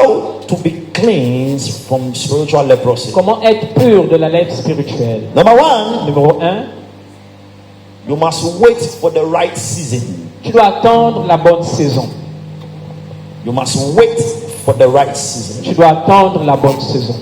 How to be cleansed from spiritual leprosy. Comment être pur de la lèpre spirituelle? Number one, Numéro 1, you must wait for the right season. tu dois attendre la bonne saison. You must wait for the right season. Tu dois attendre la bonne saison.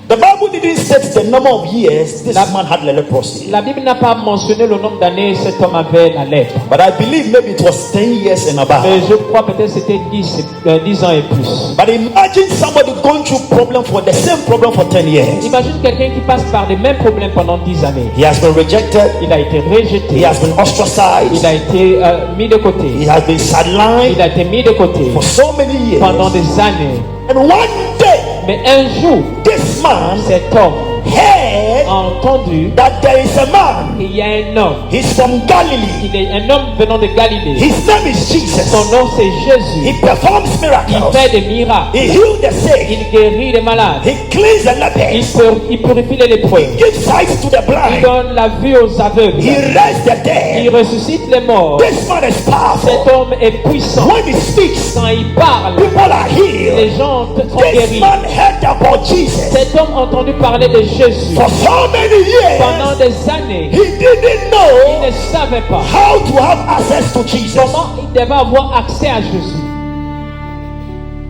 The Bible didn't state the number of years this man had leprosy. La Bible n'a pas mentionné le nombre d'années cet homme avait la lèpre. But I believe maybe it was 10 years and above. Mais je crois peut-être c'était 10 ans et plus. But imagine somebody going through problem for the same problem for 10 years. Imagine quelqu'un qui passe par les mêmes problèmes pendant 10 années. He has been rejected. Il a été rejeté. He has been ostracized. Il a été mis de côté. He has been sidelined Il a été mis de côté for so many years. pendant des années. And one day, Mais un jour, this man cet homme heard a entendu that there is a man. qu'il y a un homme. He's from Galilee. Il est un homme venant de Galilée. His name is Jesus. Son nom c'est Jésus. He performs Il miracles. fait des miracles. He healed the sick. Il guérit les malades. He cleans the lepers. Il purifie les lépreux. He gives sight to the Il blind. donne la vue aux aveugles. He raised the Il dead. ressuscite les morts. This man is powerful. Cet homme est puissant. When he speaks, Quand il parle, people are healed. les gens sont This guéris. man heard about Jesus Cet homme a entendu parler de Jésus for so many years. pendant des années. He didn't Il know ne savait pas how to have access to Jesus. comment il devait avoir accès à Jésus.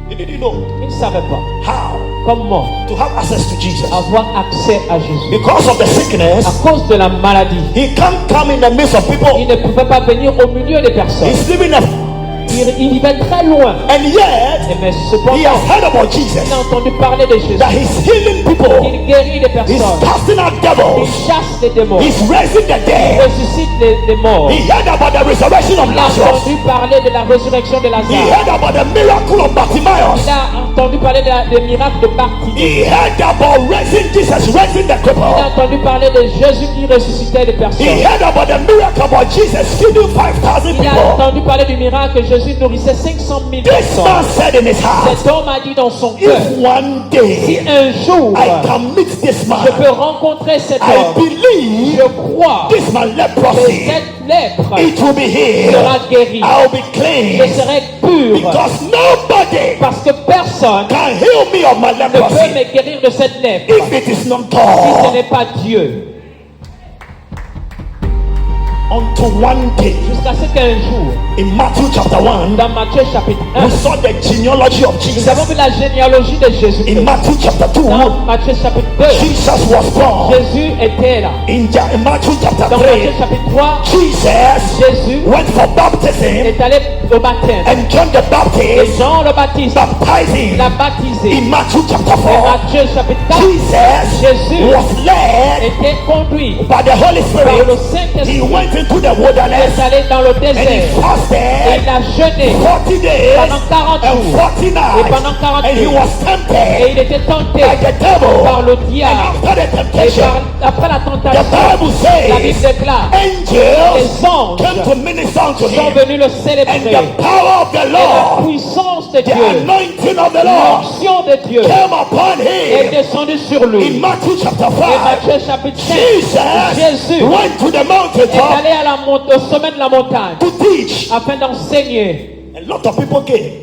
He didn't know Il ne savait pas how comment to have access to Jesus. avoir accès à Jésus. Because of the sickness, À cause de la maladie, he can't come in the midst of il people. ne pouvait pas venir au milieu des personnes. He's living a Il vivait très loin. and yet Mais he cependant, has heard about Jesus. il a entendu parler de Jésus. That he's healing people. Il guérit les He's personnes. casting out Il devils. chasse les démons. He's raising the Il dead. ressuscite les morts. He heard about the resurrection of Il a Lazarus. entendu parler de la résurrection de He Lazare. heard about the miracle of Bartimaeus. Il a entendu parler des miracles de Bartimée. He heard about raising Jesus, raising the Il a cripple. entendu parler de Jésus qui ressuscitait les He personnes. heard about the miracle about Jesus feeding 5,000 Il a people. entendu parler du miracle que Jésus nourrissait 500 000 This personnes. man said in his heart, Cet homme a dit dans son cœur, if one si day un jour I can meet this je man, peux rencontrer cet I homme, believe je crois this man que leprosy, cette lèpre it will be healed. sera guérie. I'll be Je cleansed. serai pur Because nobody parce que personne can heal me of my ne peut leprosy me guérir de cette lèpre if it is not si ce God. n'est pas Dieu. Until one day, Jusqu'à ce qu'un jour, in Matthew chapter 1, dans Matthieu chapitre 1, we saw the genealogy of nous avons Jesus. vu la généalogie de Jésus. In Matthew chapter 2, Dans Matthieu chapitre 2, Jesus was born. Jésus était là. In Matthew chapter Dans Matthieu 3, chapitre 3, Jesus Jésus went for baptism, est allé au baptême. and John the Et Baptist Jean le Baptiste baptized him. l'a baptisé. In Matthew chapter Et 4, Matthieu chapitre 4, Jesus Jésus was led était conduit by the Holy par le Spirit. He Saint-Esprit. went into the Il wilderness est allé dans le and he désert. Et fasted il a jeûné 40 days pendant 40 and jours. 40 Et nights, pendant 40 and he jours. was Et tempted il était tenté by the devil. par le And diable. after the Et temptation, après la the tentation, Bible la Bible says déclare, angels les anges came to minister unto sont him, venus le and célébrer. the power of the Et la Lord, puissance de the Dieu, anointing of the Lord l'onction de Dieu came upon est him. descendue sur In lui. Matthew chapter Et 5, Matthieu chapitre 5, Jesus Jésus went to the est mountaintop allé à au sommet de la montagne to teach. afin d'enseigner. A lot of people came.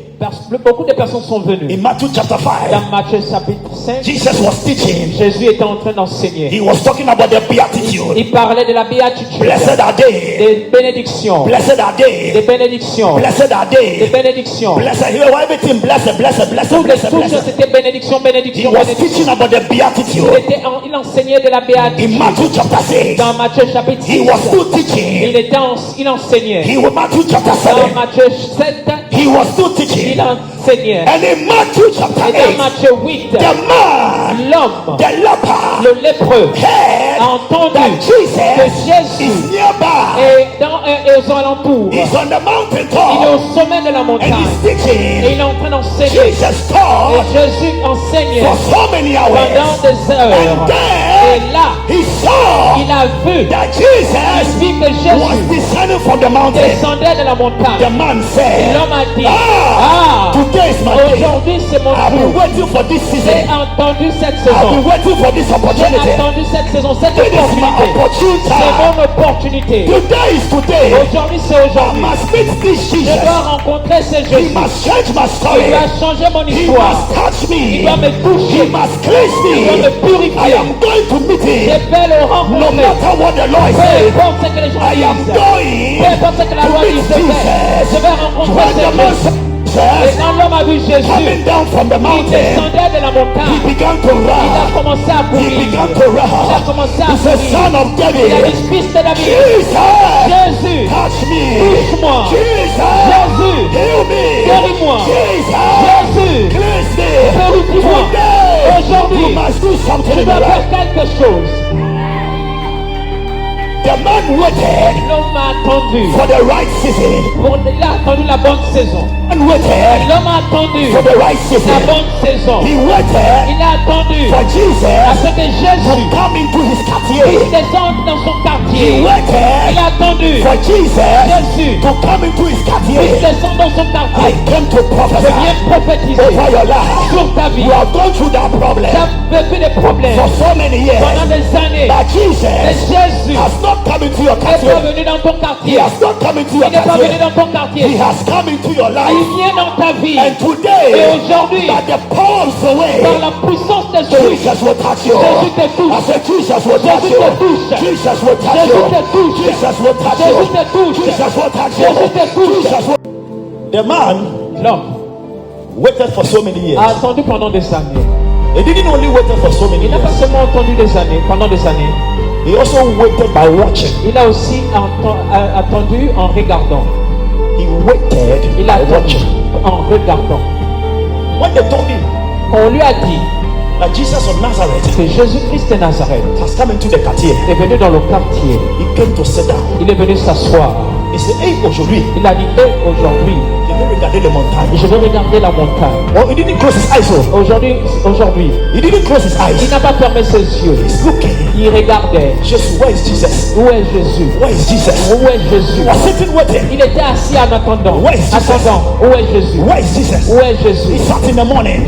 Beaucoup de personnes sont venues. In Matthew chapter 5, Dans Matthieu chapitre 5, Jesus was teaching. Jésus était en train d'enseigner. He was talking about the beatitude. Il parlait de la béatitude, Blessed are they. des bénédictions, Blessed are des they. bénédictions, Blessed are des they. bénédictions. Blessed. Here, everything blessed, blessed, blessed, Toutes blessed, choses blessed. c'était bénédiction, He bénédiction, was bénédiction. teaching about the beatitude. Il enseignait de la In béatitude. Matthew chapter 6, Dans Matthieu chapitre he 6, was still teaching. il enseignait. He was Matthew chapter Dans 7, Matthieu 7, he was still il teaching. enseignait. And in Matthew chapter Et dans 8, Matthieu 8, the man, l'homme, the leper, le lépreux, a heard entendu that que Jesus Jésus is nearby. est aux alentours. He's on the Il est mountaintop au sommet de la and montagne. he's Et teaching. il est en train d'enseigner. Jesus Et taught Jésus enseignait for so many pendant hours. des heures. And Et then là, he saw il a vu, that il Jesus vit que was Jésus descending from the mountain. descendait de la The montagne. man Et said, l'homme a dit, Ah, today is my day. aujourd'hui c'est mon I've been jour. waiting for this J'ai season. entendu cette I've saison. been waiting for this J'ai opportunity. attendu cette saison. Cette cette It is my opportunité. opportune C'est time. mon opportunité. Today is today. Aujourd'hui, c'est I aujourd'hui. must meet this Je Jesus. dois rencontrer ce He Jésus. must change my Il story. doit changer mon He histoire. must touch Il me. doit me He toucher. must cleanse Il doit me me. I purifier. am going to meet Je him. vais le No rencontrer. matter what the Lord Peu says, importe ce que les gens I am disent. going Peu importe ce que la to loi meet dit, je vais rencontrer When the man ce Jésus. Et says, quand l'homme a vu Jésus, coming down from the il mountain, descendait de la he montagne. began to Il a run. commencé à He courir. began to Il a run. commencé à He said, courir. Son of Il a dit, David, fils de David, Jesus, Jésus, touch me. touche-moi. Jesus, Jésus, heal me. guéris-moi. Jesus, Jésus, cleanse me. purifie-moi. Today, Aujourd'hui, you must do something tu in dois your faire life. quelque chose. The man waited L'homme a attendu. for the right season. Il a attendu la bonne saison. And waited L'homme a attendu for the right la season. bonne saison. He waited Il a attendu for à Jesus ce que to Jésus come into his puisse quartier. descendre dans son He quartier. Il waited a attendu for Jesus Jésus to come into his puisse quartier. descendre dans son I quartier. came to Je viens prophesy prophétiser over your life. sur ta vie. You have gone through that Tu problem as vécu des problèmes for so many pendant years. des années. But Mais Jesus Jésus has not come into your n'est pas quartier. venu dans ton He quartier. has not come into Il your n'est pas venu quartier. dans ton He quartier. has come into your Il life. vient dans ta vie. And today, Et aujourd'hui, by the power of the par way, la puissance de Jésus, Jesus will touch you. Jésus te touche. I said Jesus will touch Jésus you. te touche. Jesus will touch Jésus you. te touche. Jesus will touch you. Jésus te touche. Jesus will touch you. Jésus te touche. Jesus will. The man L'homme waited for so many years. a attendu pendant des années. He didn't only wait for so many Il n'a pas years. seulement attendu des années, pendant des années. He also waited by watching. Il a aussi attendu en regardant. He waited Il a by attendu watching. en regardant. When they told him Quand on lui a dit that Jesus of Nazareth que Jésus-Christ de Nazareth has come into the quartier, est venu dans le quartier, he came to sit down. il est venu s'asseoir. He said, hey, aujourd'hui, Il a dit, aujourd'hui, je vais regarder les montagnes. je vais regarder la montagne. Oh, he didn't close his eyes. Oh. Aujourd'hui, He didn't close his il eyes. n'a pas fermé ses yeux. He's looking. Il regardait. Jesus, where is Jesus? Où est Jésus? Where is Jesus? Où est Jésus? He was sitting waiting. Il était assis en attendant. Where is Jesus? Attendant. Où est Jésus? Where is Jesus? Où est Jésus? He sat in the morning.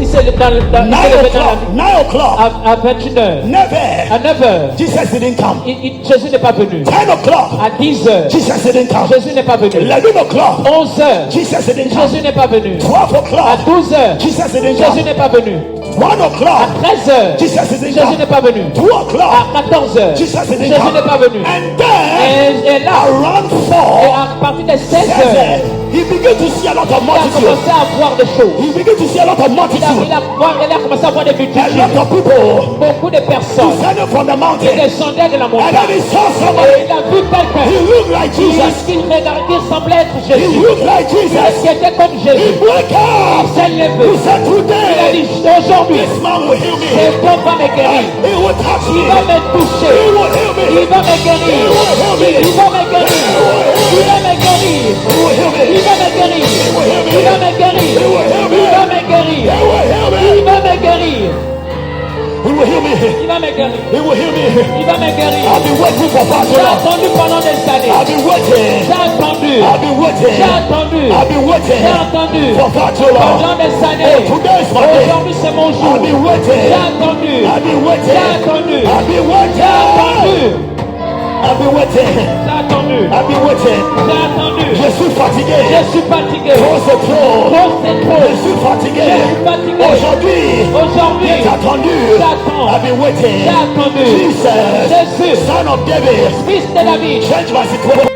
Il s'est levé dans 9 o'clock. 9 o'clock. à 21h. Never. À 9h. Jesus didn't come. Jésus n'est pas venu. 10 o'clock. À 10h. Jesus didn't come. Jésus n'est pas venu. 11 o'clock. 11h. Jesus didn't come. Jésus n'est pas venu. 12 À o'clock. 12h. Jesus didn't Jésus come. n'est pas venu. 1 À o'clock. 13h. Jesus didn't Jésus n'est come. pas venu. 2 À o'clock. 14h. Jesus didn't Jésus come. n'est pas venu. And then, Et là, around et 4, à partir de 16h, he began to see a lot of il a multitude. commencé à voir des choses. He began to see a lot of multitude. Il a commencé à voir des A multitudes. lot of people Beaucoup de personnes descended from the qui mountain. descendaient de la And then montagne. he saw Et somebody. il a vu He quelqu'un looked like Jesus. qui regardait, qui semblait être He Jésus. looked like Jesus. Qui était comme He Jésus. woke up. Il s'est levé. He said, Il a today, dit, aujourd'hui, this man will heal me. cet homme va me guérir. He will touch me. Il va me He toucher. will heal me. Il va me guérir. Il va me guérir. Il va me guérir. He will heal me. Il va me guérir. Il va me guérir. He will heal me. Il va me guérir. He will heal me. Il va me guérir. He will heal me. Il va me guérir. He will heal me. Il va me guérir. I've been waiting for far too J'ai long. attendu pendant des années. I've been waiting. J'ai attendu. I've been waiting. J'ai attendu. I've been waiting J'ai attendu. for far too long. Pendant des années. Oh, today is my day. Aujourd'hui c'est mon jour. I've been waiting. J'ai attendu. I've been J'ai waiting. attendu. I've been J'ai waiting. attendu. I've been waiting. J'ai attendu. I've been waiting. J'ai attendu. Je suis fatigué. Je suis fatigué. Trop c'est trop. Trop c'est trop. Je suis fatigué. Je suis fatigué. Aujourd'hui, Aujourd'hui, j'ai attendu. j'attends. I've been waiting. J'ai attendu. Jesus, Jésus, Son of David, fils de David, change my situation.